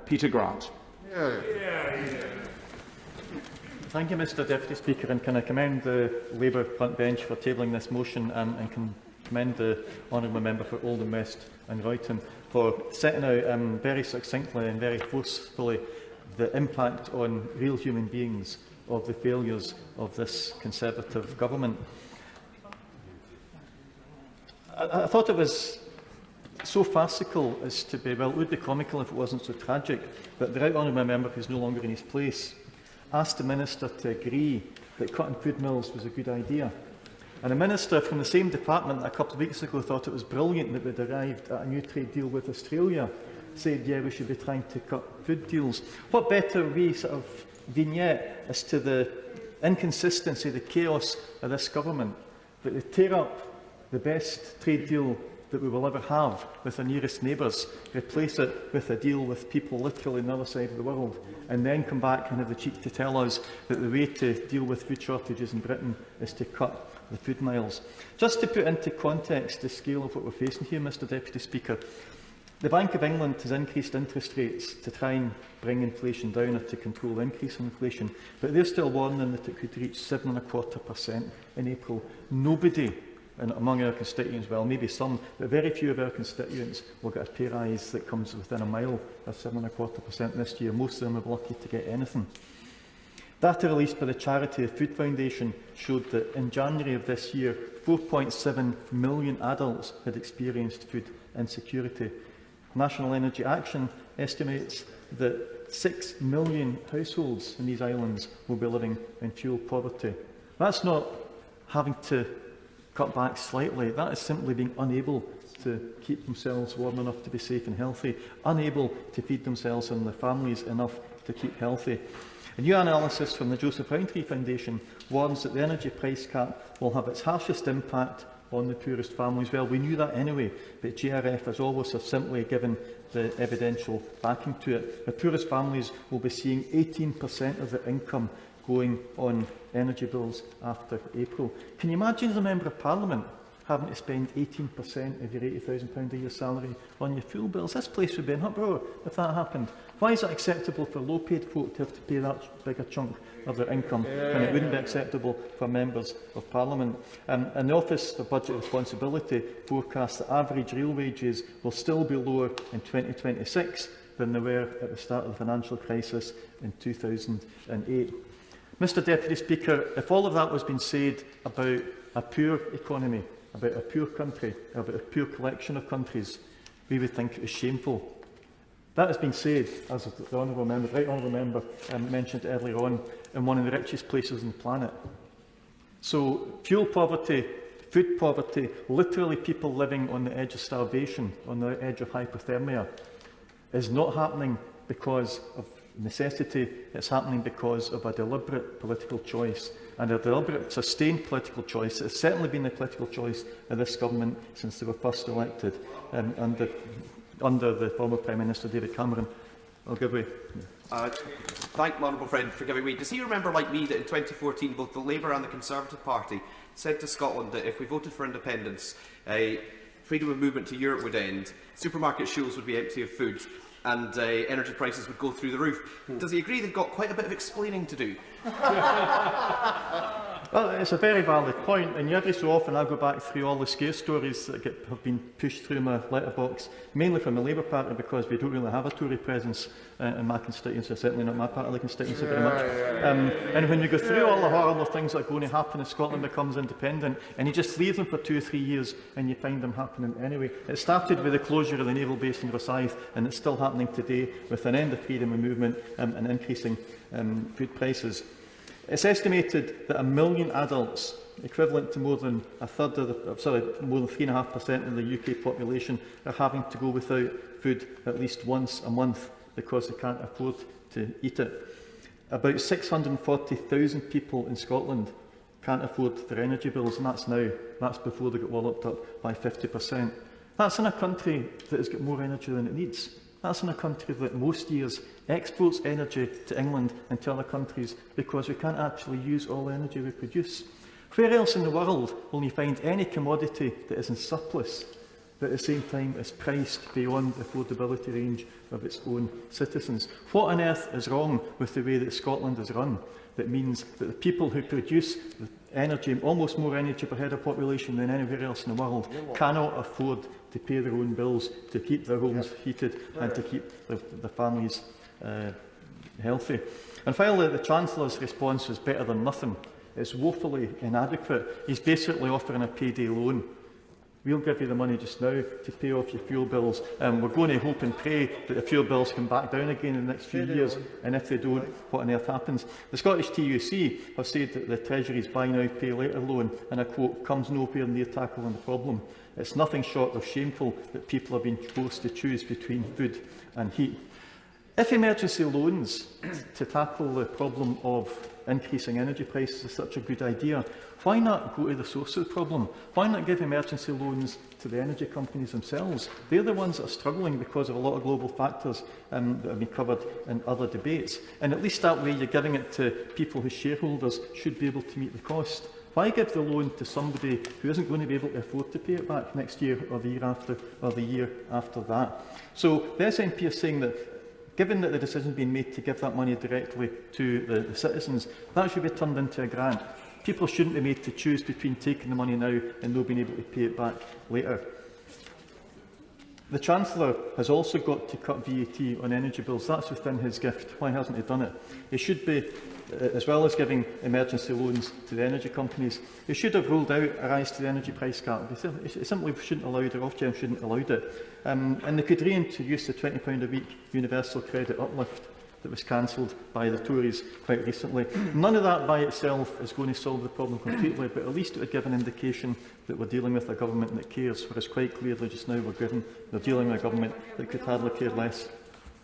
Peter Grant. Thank you, Mr Deputy Speaker, and can I commend the Labour front bench for tabling this motion, and can commend the honourable member for Oldham West and Royton for setting out very succinctly and very forcefully the impact on real human beings of the failures of this Conservative government. I thought it was so farcical as to be, well, it would be comical if it wasn't so tragic, that the right honourable member, who is no longer in his place, asked the Minister to agree that cutting food mills was a good idea. And a Minister from the same department a couple of weeks ago thought it was brilliant that we'd arrived at a new trade deal with Australia, said, yeah, we should be trying to cut food deals. What better way sort of vignette as to the inconsistency, the chaos of this government, that they tear up the best trade deal that we will ever have with our nearest neighbours, replace it with a deal with people literally on the other side of the world, and then come back and have the cheek to tell us that the way to deal with food shortages in Britain is to cut the food miles. Just to put into context the scale of what we're facing here, Mr Deputy Speaker, the Bank of England has increased interest rates to try and bring inflation down or to control the increase in inflation, but they're still warning that it could reach 7.25% in April. Nobody among our constituents, well, maybe some, but very few of our constituents will get a pay rise that comes within a mile of 7.25% this year. Most of them are lucky to get anything. Data released by the charity The Food Foundation showed that in January of this year, 4.7 million adults had experienced food insecurity. National Energy Action estimates that 6 million households in these islands will be living in fuel poverty. That's not having to cut back slightly, that is simply being unable to keep themselves warm enough to be safe and healthy, unable to feed themselves and their families enough to keep healthy. A new analysis from the Joseph Rowntree Foundation warns that the energy price cap will have its harshest impact on the poorest families. Well, we knew that anyway, but JRF, as always, have simply given the evidential backing to it. The poorest families will be seeing 18% of their income going on energy bills after April. Can you imagine, as a Member of Parliament, having to spend 18% of your £80,000 a year salary on your fuel bills? This place would be in uproar if that happened. Why is it acceptable for low-paid folk to have to pay that big a chunk of their income when it wouldn't be acceptable for Members of Parliament? And the Office for Budget Responsibility forecasts that average real wages will still be lower in 2026 than they were at the start of the financial crisis in 2008. Mr Deputy Speaker, if all of that was being said about a poor economy, about a poor country, about a poor collection of countries, we would think it was shameful. That has been said, as the right honourable member mentioned earlier on, in one of the richest places on the planet. So fuel poverty, food poverty, literally people living on the edge of starvation, on the edge of hypothermia, is not happening because of necessity. It's happening because of a deliberate political choice, and a deliberate, sustained political choice. It's certainly been the political choice of this government since they were first elected under the former Prime Minister David Cameron. I'll give way. Thank my honourable friend for giving way. Does he remember, like me, that in 2014 both the Labour and the Conservative Party said to Scotland that if we voted for independence, freedom of movement to Europe would end, supermarket shelves would be empty of food, and energy prices would go through the roof? Does he agree they've got quite a bit of explaining to do? Well, it's a very valid point, and every so often I go back through all the scare stories that have been pushed through my letterbox, mainly from the Labour Party, because we don't really have a Tory presence in my constituency, certainly not my part of the constituency very much. And when we go through all the horrible things that are going to happen if Scotland becomes independent, and you just leave them for 2 or 3 years and you find them happening anyway. It started with the closure of the naval base in Rosyth, and it's still happening today with an end of freedom of movement and increasing food prices. It's estimated that 1 million adults, equivalent to more than a third of more than 3.5% of the UK population, are having to go without food at least once a month because they can't afford to eat it. About 640,000 people in Scotland can't afford their energy bills, and that's now. That's before they get walloped up by 50%. That's in a country that has got more energy than it needs. That's in a country that most years exports energy to England and to other countries because we can't actually use all the energy we produce. Where else in the world will you find any commodity that is in surplus but at the same time is priced beyond the affordability range of its own citizens. What on earth is wrong with the way that Scotland is run that means that the people who produce the energy, almost more energy per head of population than anywhere else in the world, cannot afford to pay their own bills, to keep their homes heated and to keep their families healthy? And finally, the Chancellor's response was better than nothing. It's woefully inadequate. He's basically offering a payday loan. We'll give you the money just now to pay off your fuel bills. We're going to hope and pray that the fuel bills come back down again in the next few years, and if they don't, what on earth happens? The Scottish TUC have said that the Treasury's buy now, pay later loan, and I quote, comes nowhere near tackling the problem. It's nothing short of shameful that people have been forced to choose between food and heat. If emergency loans to tackle the problem of increasing energy prices is such a good idea, why not go to the source of the problem? Why not give emergency loans to the energy companies themselves? They're the ones that are struggling because of a lot of global factors that have been covered in other debates. And at least that way you're giving it to people whose shareholders should be able to meet the cost. Why give the loan to somebody who isn't going to be able to afford to pay it back next year or the year after or the year after that? So the SNP is saying that given that the decision has been made to give that money directly to the citizens, that should be turned into a grant. People shouldn't be made to choose between taking the money now and not being able to pay it back later. The Chancellor has also got to cut VAT on energy bills. That's within his gift. Why hasn't he done it? He should be, as well as giving emergency loans to the energy companies, he should have ruled out a rise to the energy price cap. He simply shouldn't have allowed it, Ofgem shouldn't have allowed it. And they could reintroduce the £20 a week universal credit uplift that was cancelled by the Tories quite recently. None of that by itself is going to solve the problem completely, but at least it would give an indication that we're dealing with a government that cares, whereas quite clearly just now we're dealing with a government that could hardly care less.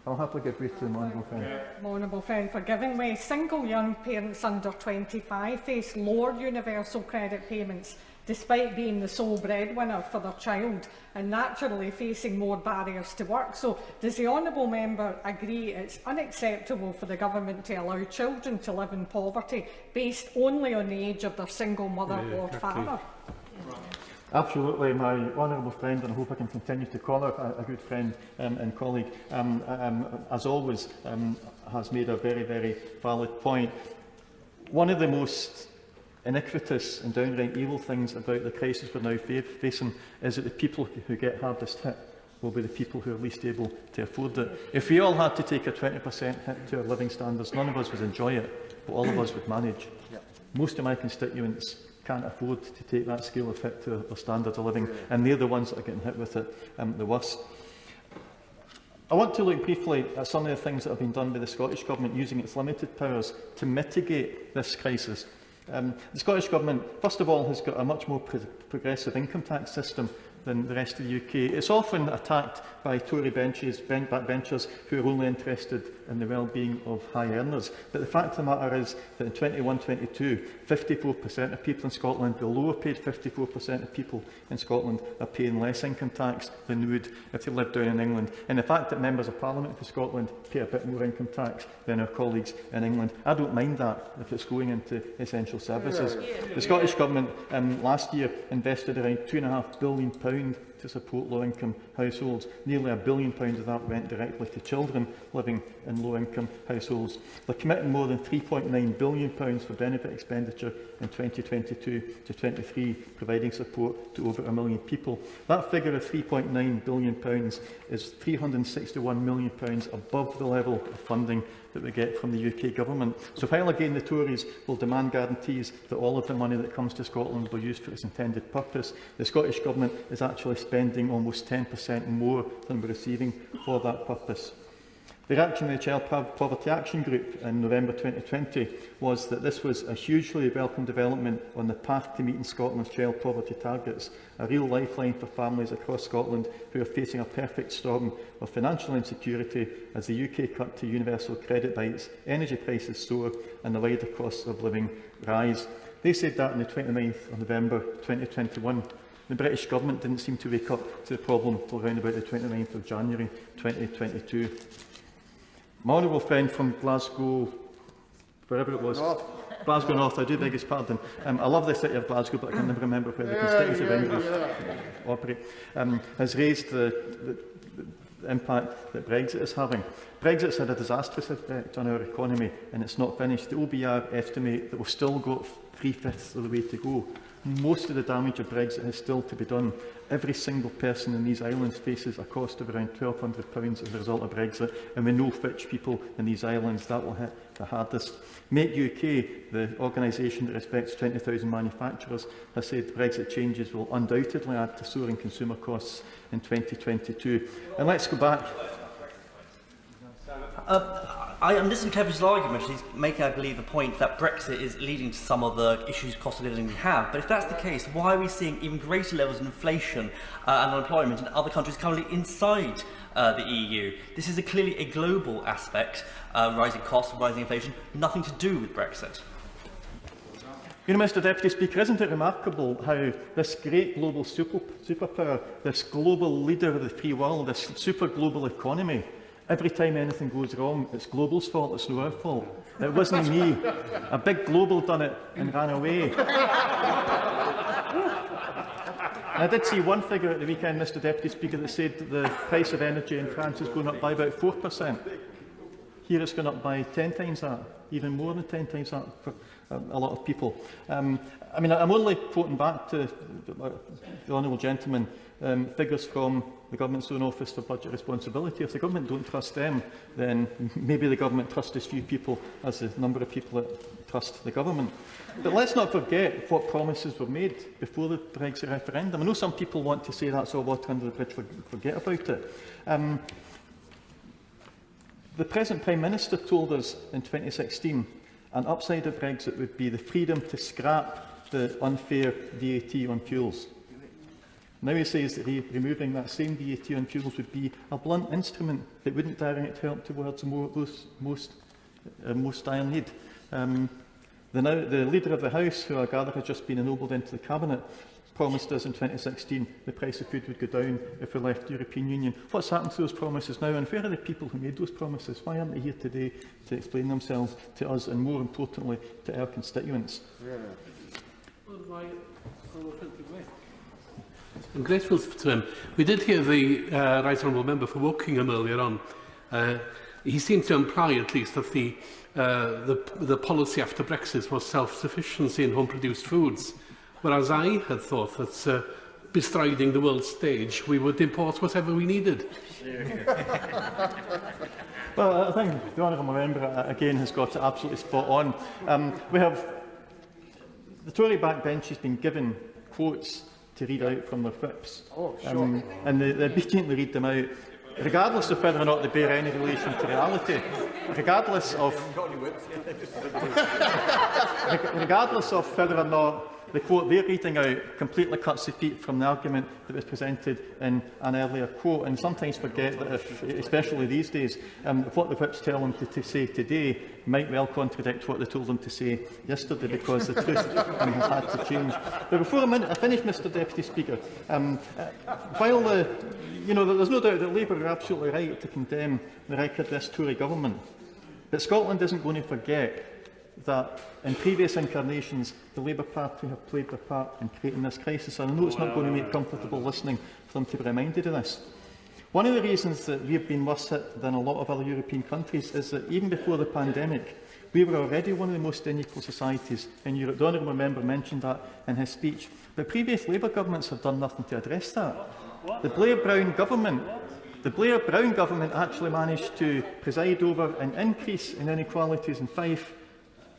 I'll happily give way to the honourable friend. Honourable friend for giving way. Single young parents under 25 face lower universal credit payments despite being the sole breadwinner for their child and naturally facing more barriers to work. So does the honourable member agree it's unacceptable for the government to allow children to live in poverty based only on the age of their single mother or father? Absolutely, my honourable friend, and I hope I can continue to call her a good friend and colleague, as always, has made a very, very valid point. One of the most iniquitous and downright evil things about the crisis we're now facing is that the people who get hardest hit will be the people who are least able to afford it. If we all had to take a 20% hit to our living standards, none of us would enjoy it, but all of us would manage. Most of my constituents can't afford to take that scale of hit to their standard of living, and they're the ones that are getting hit with it the worst. I want to look briefly at some of the things that have been done by the Scottish Government using its limited powers to mitigate this crisis. The Scottish Government, first of all, has got a much more progressive income tax system than the rest of the UK. It's often attacked by Tory backbenchers who are only interested in the well-being of high earners. But the fact of the matter is that in 21-22, 54% of people in Scotland, the lower paid 54% of people in Scotland, are paying less income tax than they would if they lived down in England. And the fact that members of Parliament for Scotland pay a bit more income tax than our colleagues in England, I don't mind that if it's going into essential services. The Scottish Government last year invested around £2.5 billion to support low-income households. Nearly £1 billion of that went directly to children living in low-income households. They're committing more than £3.9 billion for benefit expenditure in 2022 to 23, providing support to over 1 million people. That figure of £3.9 billion is £361 million above the level of funding that we get from the UK Government. So while again the Tories will demand guarantees that all of the money that comes to Scotland will be used for its intended purpose, the Scottish Government is actually spending almost 10% more than we're receiving for that purpose. The reaction of the Child Poverty Action Group in November 2020 was that this was a hugely welcome development on the path to meeting Scotland's child poverty targets, a real lifeline for families across Scotland who are facing a perfect storm of financial insecurity as the UK cut to universal credit bites, energy prices soar and the wider costs of living rise. They said that on the 29th of November 2021. The British Government didn't seem to wake up to the problem until around about the 29th of January 2022. My honourable friend from Glasgow, wherever it was, Glasgow North, I do beg his pardon. I love the city of Glasgow, but I can never remember where the constituency of English operate. Has raised the impact that Brexit is having. Brexit's had a disastrous effect on our economy, and it's not finished. The OBR estimate that we've still got 3/5 of the way to go. Most of the damage of Brexit is still to be done. Every single person in these islands faces a cost of around £1,200 as a result of Brexit, and we know which people in these islands that will hit the hardest. Make UK, the organisation that respects 20,000 manufacturers, has said Brexit changes will undoubtedly add to soaring consumer costs in 2022. And let's go back. I'm listening to Kevin's argument. He's making, I believe, the point that Brexit is leading to some of the issues, cost of living we have. But if that's the case, why are we seeing even greater levels of inflation and unemployment in other countries currently inside the EU? This is clearly a global aspect, rising costs, rising inflation, nothing to do with Brexit. You know, Mr Deputy Speaker, isn't it remarkable how this great global superpower, this global leader of the free world, this super global economy, every time anything goes wrong, it's global's fault, it's not our fault. It wasn't me. A big global done it and ran away. I did see one figure at the weekend, Mr Deputy Speaker, that said that the price of energy in France is going up by about 4%. Here it's gone up by 10 times that, even more than 10 times that for a lot of people. I mean, I'm only quoting back to the honourable gentleman figures from the Government's own Office for Budget Responsibility. If the Government don't trust them, then maybe the Government trusts as few people as the number of people that trust the Government. But let's not forget what promises were made before the Brexit referendum. I know some people want to say that's all water under the bridge, forget about it. The present Prime Minister told us in 2016 an upside of Brexit would be the freedom to scrap the unfair VAT on fuels. Now he says that removing that same VAT on fuels would be a blunt instrument that wouldn't direct help towards those most dire need. The Leader of the House, who I gather has just been ennobled into the Cabinet, promised us in 2016 the price of food would go down if we left the European Union. What's happened to those promises now, and where are the people who made those promises? Why aren't they here today to explain themselves to us and, more importantly, to our constituents? I'm grateful to him. We did hear the Right Honourable Member for Wokingham earlier on. He seemed to imply, at least, that the policy after Brexit was self-sufficiency in home-produced foods, whereas I had thought that bestriding the world stage, we would import whatever we needed. Well, I think the honourable member again has got it absolutely spot on. We have the Tory backbench has been given quotes to read out from their whips, and they obediently read them out, regardless of whether or not they bear any relation to reality, regardless of whether or not the quote they're reading out completely cuts the feet from the argument that was presented in an earlier quote, and sometimes forget that, especially these days, what the whips tell them to say today might well contradict what they told them to say yesterday, because the truth has had to change. But before I finish, Mr Deputy Speaker, while there's no doubt that Labour are absolutely right to condemn the record of this Tory government, but Scotland isn't going to forget that in previous incarnations the Labour Party have played their part in creating this crisis, and I know it's not going to make comfortable listening for them to be reminded of this. One of the reasons that we have been worse hit than a lot of other European countries is that even before the pandemic, we were already one of the most unequal societies in Europe. The honourable member mentioned that in his speech, but previous Labour governments have done nothing to address that. The Blair-Brown government actually managed to preside over an increase in inequalities in Fife,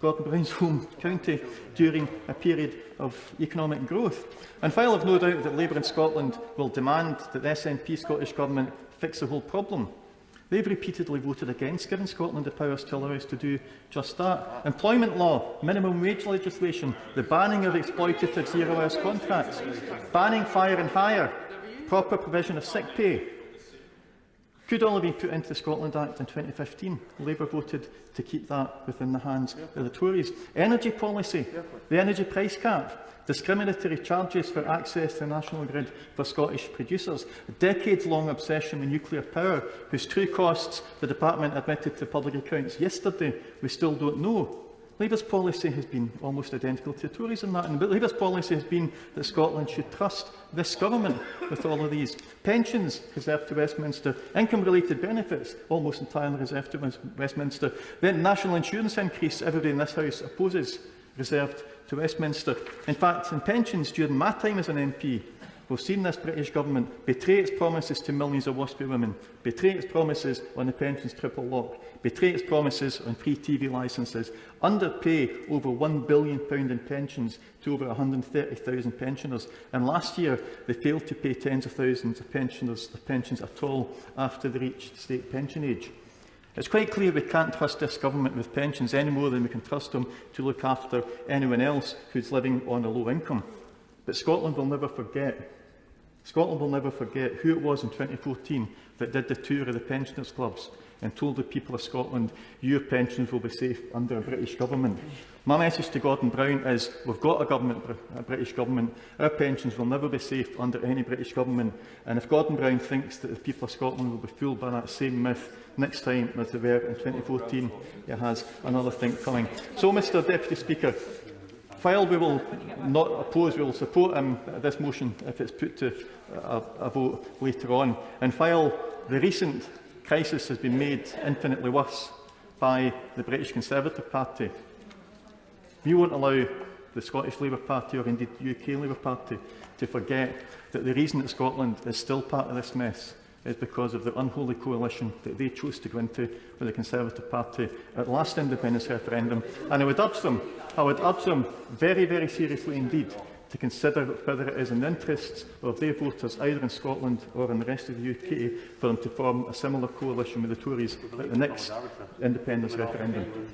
Gordon Brown's home county, during a period of economic growth. And while I have no doubt that Labour in Scotland will demand that the SNP Scottish Government fix the whole problem, they've repeatedly voted against giving Scotland the powers to allow us to do just that. Employment law, minimum wage legislation, the banning of exploitative zero-hours contracts, banning fire and hire, proper provision of sick pay, could all have been put into the Scotland Act in 2015. Labour voted to keep that within the hands of the Tories. Energy policy, the energy price cap, discriminatory charges for access to the national grid for Scottish producers, a decades-long obsession with nuclear power, whose true costs the Department admitted to public accounts yesterday we still don't know. Labour's policy has been almost identical to the Tories in that, but Labour's policy has been that Scotland should trust this government with all of these. Pensions reserved to Westminster, income-related benefits almost entirely reserved to Westminster. Then national insurance increase, everybody in this House opposes, reserved to Westminster. In fact, in pensions during my time as an MP, we've seen this British government betray its promises to millions of WASPy women, betray its promises on the pensions triple lock, betray its promises on free TV licences, underpay over £1 billion in pensions to over 130,000 pensioners. And last year, they failed to pay tens of thousands of pensioners their pensions at all after they reached state pension age. It's quite clear we can't trust this government with pensions any more than we can trust them to look after anyone else who's living on a low income. But Scotland will never forget. Scotland will never forget who it was in 2014 that did the tour of the pensioners' clubs and told the people of Scotland, your pensions will be safe under a British government. My message to Gordon Brown is, we've got a British government, our pensions will never be safe under any British government, and if Gordon Brown thinks that the people of Scotland will be fooled by that same myth next time as they were in 2014, he has another think coming. So, Mr Deputy Speaker, while we will not oppose, we will support this motion if it's put to a vote later on, and while the recent crisis has been made infinitely worse by the British Conservative Party, we won't allow the Scottish Labour Party or indeed the UK Labour Party to forget that the reason that Scotland is still part of this mess is because of the unholy coalition that they chose to go into with the Conservative Party at the last independence referendum. And I would urge them very, very seriously indeed to consider whether it is in the interests of their voters, either in Scotland or in the rest of the UK, for them to form a similar coalition with the Tories at the next independence referendum.